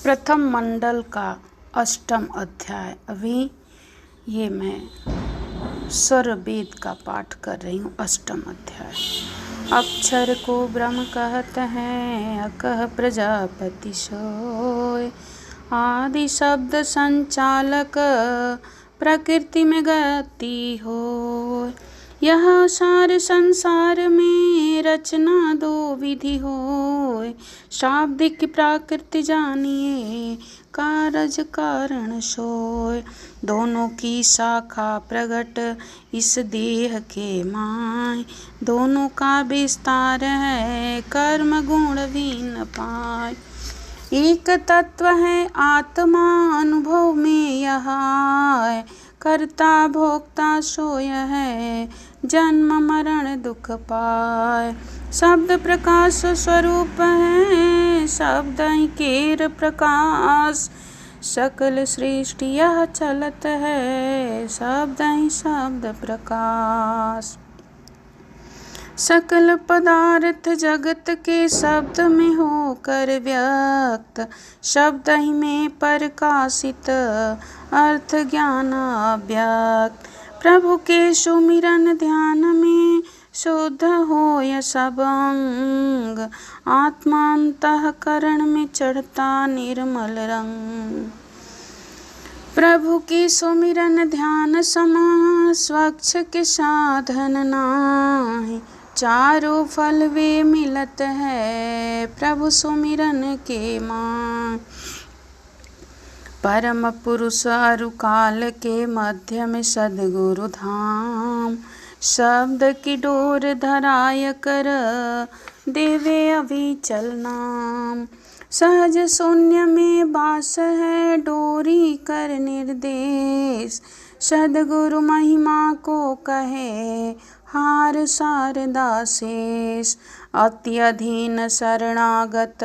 प्रथम मंडल का अष्टम अध्याय। अभी ये मैं स्वर वेद का पाठ कर रही हूँ। अष्टम अध्याय। अक्षर को ब्रह्म कहते हैं, अकह प्रजापति सोय। आदि शब्द संचालक, प्रकृति में गति हो। यह सार संसार में रचना दो विधि होय। शाब्दिक प्राकृति जानिए, कारज कारण सोय। दोनों की शाखा प्रगट इस देह के माय। दोनों का विस्तार है, कर्म गुण भी न पाए। एक तत्व है आत्मा, अनुभव में यह आए। कर्ता भोक्ता सोय है, जन्म मरण दुख पाए। शब्द प्रकाश स्वरूप है, शब्द ही केर प्रकाश। सकल सृष्टि यह चलत है, शब्द ही शब्द प्रकाश। सकल पदार्थ जगत के शब्द में होकर व्यक्त। शब्द ही में प्रकाशित, अर्थ ज्ञान अव्यक्त। प्रभु के सुमिरन ध्यान में शुद्ध होय सब अंग। आत्मा अंतःकरण में चढ़ता निर्मल रंग। प्रभु की सुमिरन ध्यान समा, स्वच्छ के साधन नाहि। चारों फल वे मिलत है, प्रभु सुमिरन के मां। परम पुरुष अरु काल के मध्य में सद्गुरु धाम। शब्द की डोर धराय कर, देवे अविचल नाम। सहज शून्य में वास है, डोरी कर निर्देश। सद्गुरु महिमा को कहे, हार शारदा शेष। अति अधीन शरणागत,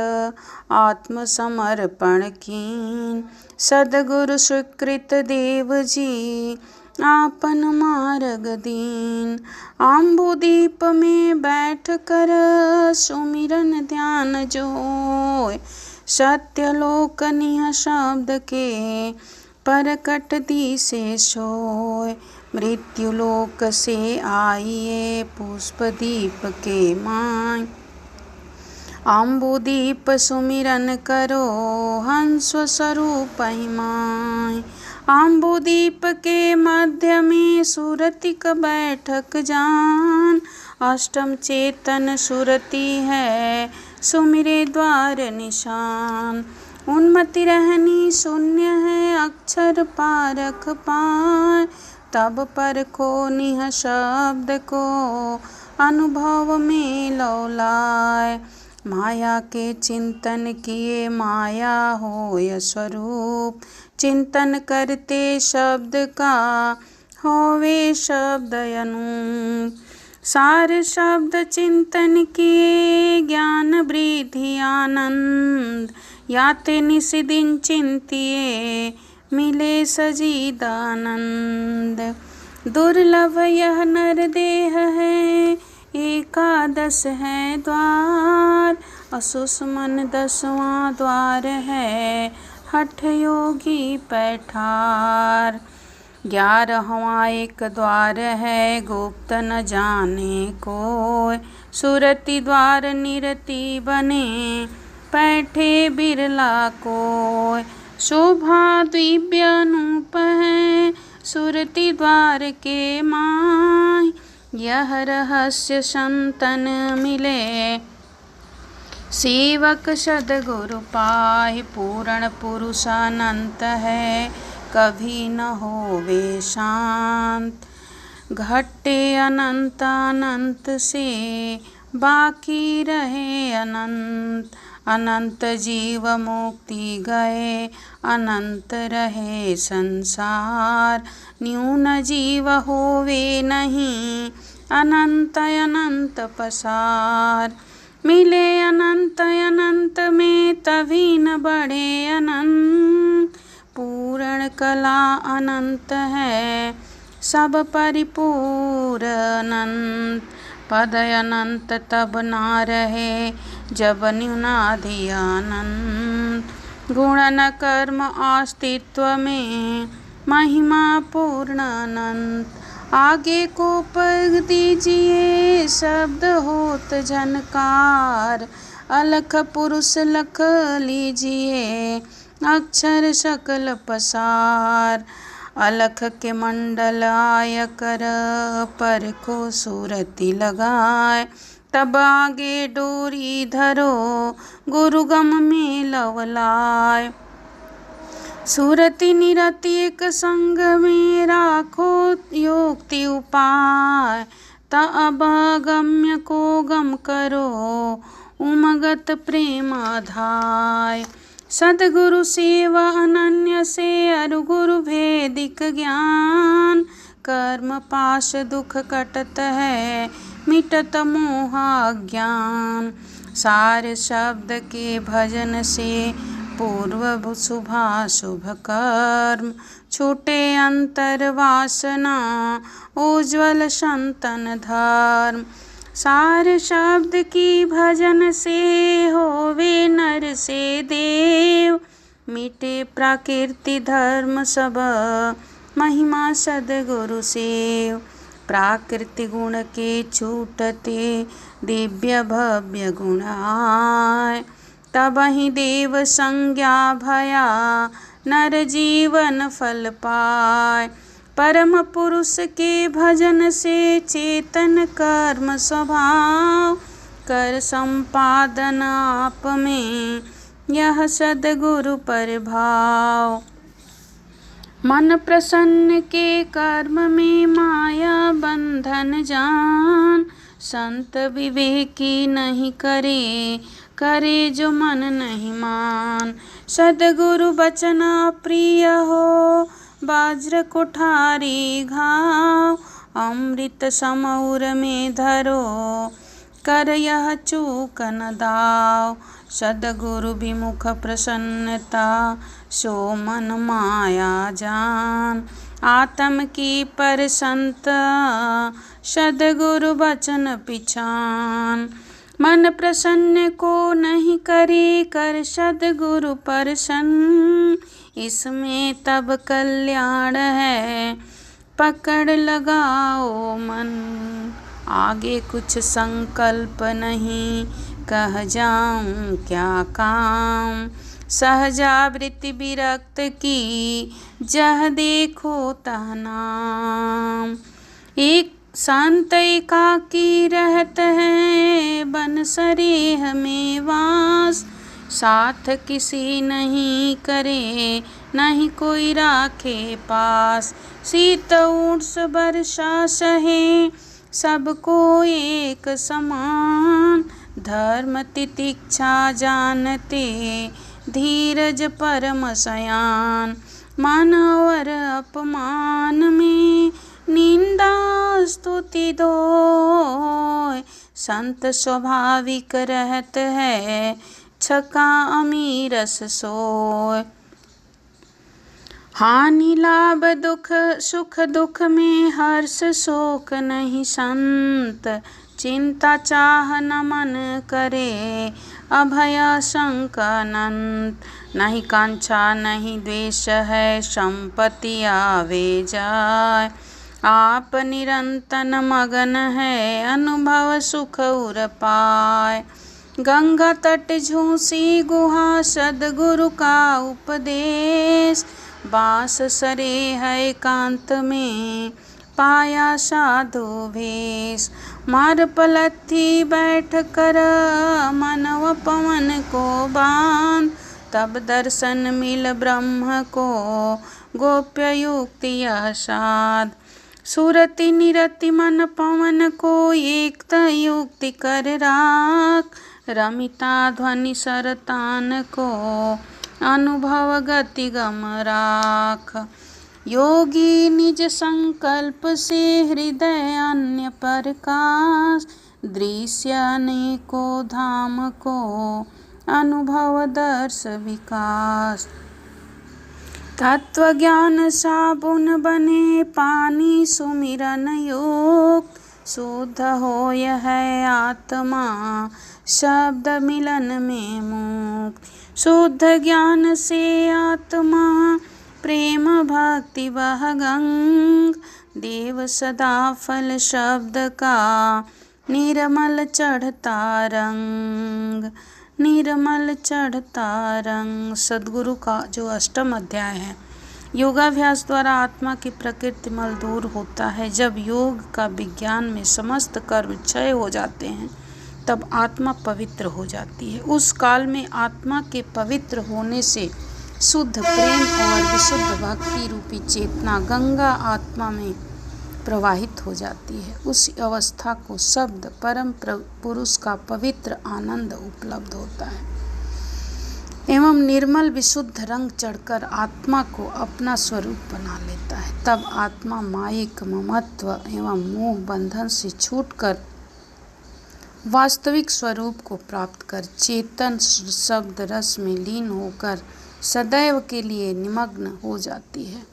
आत्मसमर्पण कीन। सद्गुरु स्वीकृत देव जी, आपन मार्ग दीन। आम्बुदीप में बैठ कर, सुमिरन ध्यान जो होय। सत्यलोक निह शब्द के, परकट दिसे सोय। मृत्युलोक से आइए, पुष्प दीप के माय। आम्बुदीप सुमिरन करो, हंस स्वरूप ही माय। आम्बुदीप के मध्य में सुरतिक बैठक जान। अष्टम चेतन सुरति है, सुमिरे द्वार निशान। उन्मति रहनी शून्य है, अक्षर पारख पाए। तब पर को निह शब्द को, अनुभव में लौलाए। माया के चिंतन किए, माया होय स्वरूप। चिंतन करते शब्द का, होवे शब्द अनूप। सार शब्द चिंतन किए, ज्ञान वृद्धि आनंद। याते निशिदिन चिंतिए, मिले सजीदानंद। दुर्लभ यह नर देह है, एकादश है द्वार। असुष्मन 10वां द्वार है, हठ योगी पैठार। 11वां एक द्वार है, गुप्त न जाने कोय। सुरति द्वार निरति बने, पैठे बिरला कोय। शोभा दिव्य अनूप है, सुरति द्वार के माय। यह रहस्य संतन मिले, सेवक सद्गुरु पाहि। पूर्ण पुरुष अनंत है, कभी न होवे शांत। घटे अनंत अनंत से, बाकी रहे अनंत। अनंत जीव मुक्ति गए, अनंत रहे संसार। न्यून जीव होवे नहीं, अनंत अनंत पसार। मिले अनंत अनंत में, तभी न बढ़े अनंत। पूर्ण कला अनंत है, सब परिपूर्ण अनंत। पद अनंत तब ना रहे, जब न्यूनाधि अनंत। गुण न कर्म अस्तित्व में महिमा पूर्ण अनंत। आगे को पग दीजिए शब्द होत झनकार, अलख पुरुष लख लीजिए अक्षर सकल पसार। अलख के मंडल आय कर पर को सूरति लगाए, तब आगे डोरी धरो गुरुगम में लवलाय। सूरति निरति एक संग में राखो योक्ति उपाय, त अब गम्य को गम करो उमगत प्रेम अधाय। सद्गुरु सेवा अनन्य से अरु गुरु भेदिक ज्ञान, कर्म पाश दुख कटत है मिटत मोह अज्ञान। सार शब्द के भजन से पूर्व शुभाशुभ कर्म, छूटे अंतर वासना उज्ज्वल संतन धर्म। सार शब्द की भजन से होवे नर से देव, मिटे प्राकृति धर्म सब महिमा सद्गुरु सेव। प्राकृति गुण के छूटते दिव्य भव्य गुण आय, तब ही देव संज्ञा भया नर जीवन फल पाय। परम पुरुष के भजन से चेतन कर्म स्वभाव, कर संपादन आप में यह सद्गुरु प्रभाव। मन प्रसन्न के कर्म में माया बंधन जान, संत विवेकी नहीं करे करे जो मन नहीं मान। सद्गुरु बचन प्रिय हो वज्र कुठारी घाव, अमृत समौर में धरो कर यह चूक न दाव। सद्गुरु विमुख प्रसन्नता सो मन माया जान, आत्म की पर संत सद्गुरु वचन पिछान। मन प्रसन्न को नहीं करे कर सद्गुरु प्रसन्न, इसमें तब कल्याण है पकड़ लगाओ मन। आगे कुछ संकल्प नहीं कह जाऊं क्या काम, सहजावृत्ति विरक्त की जह देखो तह नाम। एक संत एकाकी रहत है बन सरेह में वास, साथ किसी नहीं करे नहीं कोई राखे पास। शीत उष्ण वर्षा सहे सबको एक समान, धर्म तितिक्षा जानते धीरज परम सयान। मानवर अपमान में निंदा स्तुति दो, संत स्वाभाविक रहत है छका अमीरस सोय। हानि लाभ दुख सुख दुख में हर्ष शोक नहीं संत, चिंता चाह न मन करे अभय शंका अनंत। नहीं कांक्षा नहीं द्वेष है संपत्ति आवे जाय, आप निरंतन मगन है अनुभव सुख उर पाय। गंगा तट झूसी गुहा सद्गुरु का उपदेश, बांस सरे है एकांत में पाया साधु भेष। मार पलथी बैठ कर मनव पवन को बांध, तब दर्शन मिल ब्रह्म को गोप्य युक्ति यह साध। सुरति निरति मन पवन को एक युक्ति कर राख, रमिता ध्वनि सरतान को अनुभव गति गम राख। योगी निज संकल्प से हृदय अन्य प्रकाश, दृश्य अनेको धाम को अनुभव दर्श विकास। तत्व ज्ञान साबुन बने पानी सुमिरन योग, शुद्ध होय है आत्मा शब्द मिलन में मुक्त। शुद्ध ज्ञान से आत्मा प्रेम भक्ति वह गंग, देव सदा फल शब्द का निर्मल चढ़ता रंग, निर्मल चढ़ता रंग। सद्गुरु का जो अष्टम अध्याय है, योगाभ्यास द्वारा आत्मा की प्रकृति मल दूर होता है। जब योग का विज्ञान में समस्त कर्म क्षय हो जाते हैं तब आत्मा पवित्र हो जाती है। उस काल में आत्मा के पवित्र होने से शुद्ध प्रेम और विशुद्ध भक्ति रूपी चेतना गंगा आत्मा में प्रवाहित हो जाती है। उस अवस्था को शब्द परम पुरुष का पवित्र आनंद उपलब्ध होता है एवं निर्मल विशुद्ध रंग चढ़कर आत्मा को अपना स्वरूप बना लेता है। तब आत्मा मायिक ममत्व एवं मोह बंधन से छूटकर वास्तविक स्वरूप को प्राप्त कर चेतन शब्द रस में लीन होकर सदैव के लिए निमग्न हो जाती है।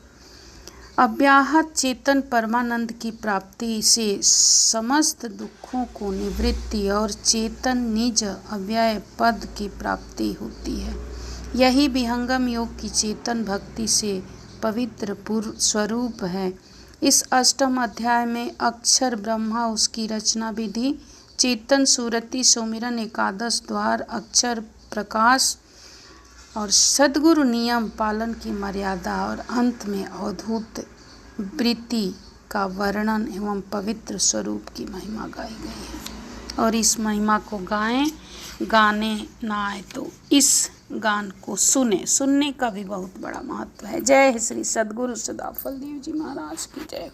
अव्याहत चेतन परमानंद की प्राप्ति से समस्त दुखों को निवृत्ति और चेतन निज अव्यय पद की प्राप्ति होती है। यही विहंगम योग की चेतन भक्ति से पवित्र स्वरूप है। इस अष्टम अध्याय में अक्षर ब्रह्मा, उसकी रचना विधि, चेतन सुरति सुमिरन एकादश द्वार, अक्षर प्रकाश और सद्गुरु नियम पालन की मर्यादा और अंत में अवधूत वृत्ति का वर्णन एवं पवित्र स्वरूप की महिमा गाई गई है। और इस महिमा को गाने ना आए तो इस गान को सुनने का भी बहुत बड़ा महत्व है। जय श्री सद्गुरु सदाफल देव जी महाराज की जय।